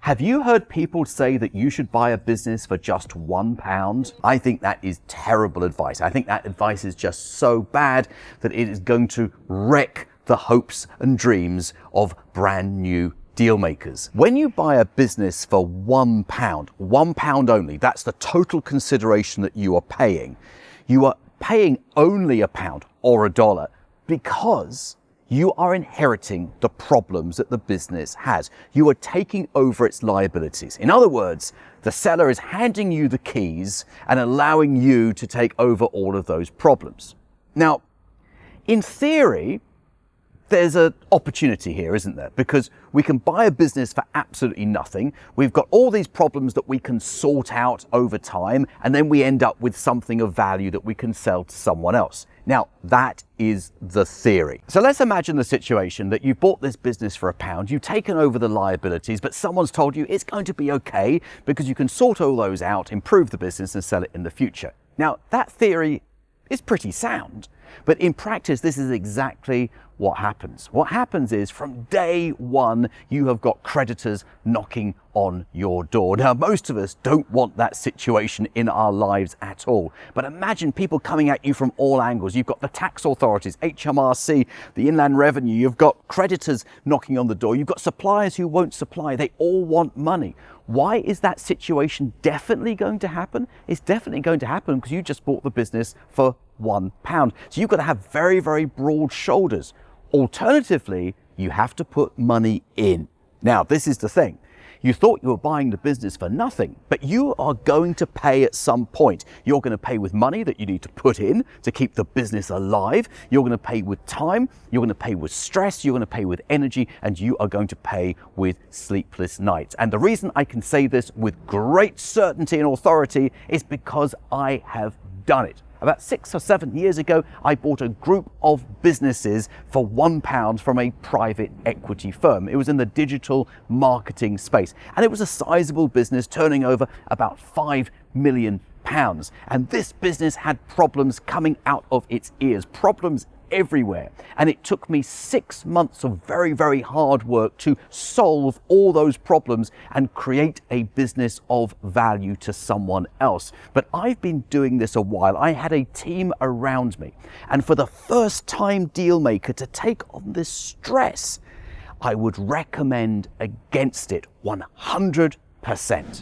Have you heard people say that you should buy a business for just £1? I think that is terrible advice. I think that advice is just so bad that it is going to wreck the hopes and dreams of brand new deal makers. When you buy a business for £1 only, that's the total consideration that you are paying. You are paying only £1 or $1 because you are inheriting the problems that the business has. You are taking over its liabilities. In other words, the seller is handing you the keys and allowing you to take over all of those problems. Now, in theory, there's an opportunity here, isn't there? Because we can buy a business for absolutely nothing. We've got all these problems that we can sort out over time, and then we end up with something of value that we can sell to someone else. Now, that is the theory. So let's imagine the situation that you bought this business for £1, you've taken over the liabilities, but someone's told you it's going to be okay because you can sort all those out, improve the business and sell it in the future. Now, that theory is pretty sound, but in practice, this is exactly what happens. What happens is from day one, you have got creditors knocking on your door. Now, most of us don't want that situation in our lives at all. But imagine people coming at you from all angles. You've got the tax authorities, HMRC, the Inland Revenue. You've got creditors knocking on the door. You've got suppliers who won't supply. They all want money. Why is that situation definitely going to happen? It's definitely going to happen because you just bought the business for £1. So you've got to have very, very broad shoulders. Alternatively, you have to put money in. Now, this is the thing. You thought you were buying the business for nothing, but you are going to pay at some point. You're going to pay with money that you need to put in to keep the business alive. You're going to pay with time. You're going to pay with stress. You're going to pay with energy, and you are going to pay with sleepless nights. And the reason I can say this with great certainty and authority is because I have done it. About 6 or 7 years ago, I bought a group of businesses for £1 from a private equity firm. It was in the digital marketing space, and it was a sizable business turning over about £5 million. And this business had problems coming out of its ears, problems everywhere. And it took me 6 months of very, very hard work to solve all those problems and create a business of value to someone else. But I've been doing this a while. I had a team around me. And for the first time deal maker to take on this stress, I would recommend against it 100%.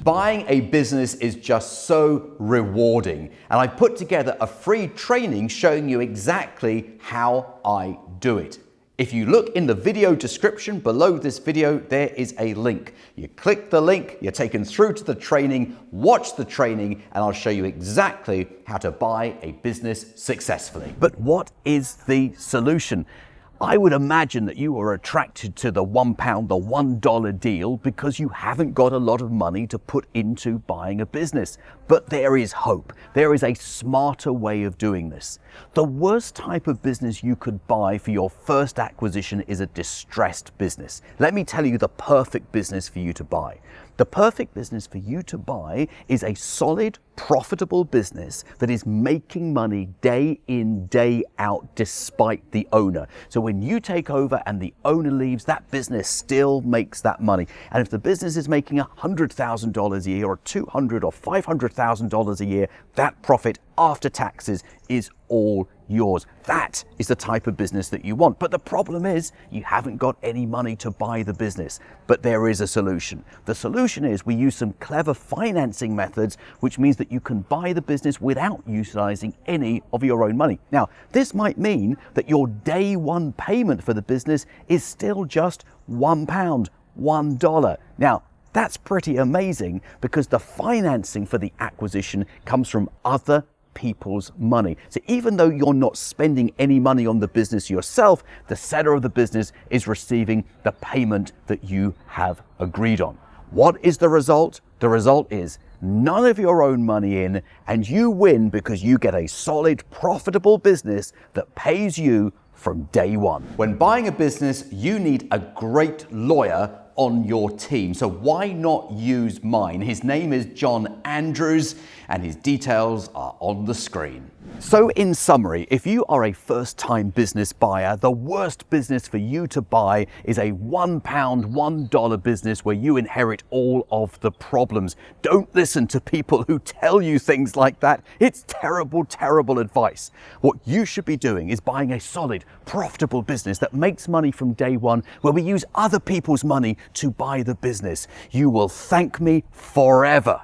Buying a business is just so rewarding, and I put together a free training showing you exactly how I do it. If you look in the video description below this video, there is a link. You click the link, you're taken through to the training, watch the training, and I'll show you exactly how to buy a business successfully. But what is the solution? I would imagine that you are attracted to the £1, the $1 deal because you haven't got a lot of money to put into buying a business. But there is hope. There is a smarter way of doing this. The worst type of business you could buy for your first acquisition is a distressed business. Let me tell you the perfect business for you to buy. The perfect business for you to buy is a solid, profitable business that is making money day in, day out, despite the owner. So when you take over and the owner leaves, that business still makes that money. And if the business is making $100,000 a year or $200,000 or $500,000 a year, that profit after taxes is all yours. That is the type of business that you want. But the problem is you haven't got any money to buy the business. But there is a solution. The solution is we use some clever financing methods, which means that you can buy the business without utilizing any of your own money. Now, this might mean that your day one payment for the business is still just £1, $1. Now, that's pretty amazing because the financing for the acquisition comes from other people's money. So even though you're not spending any money on the business yourself, the seller of the business is receiving the payment that you have agreed on. What is the result? The result is none of your own money in, and you win because you get a solid, profitable business that pays you from day one. When buying a business, you need a great lawyer on your team. So why not use mine? His name is John Andrews, and his details are on the screen. So in summary, if you are a first-time business buyer, the worst business for you to buy is a £1, $1 business where you inherit all of the problems. Don't listen to people who tell you things like that. It's terrible, terrible advice. What you should be doing is buying a solid, profitable business that makes money from day one, where we use other people's money to buy the business. You will thank me forever.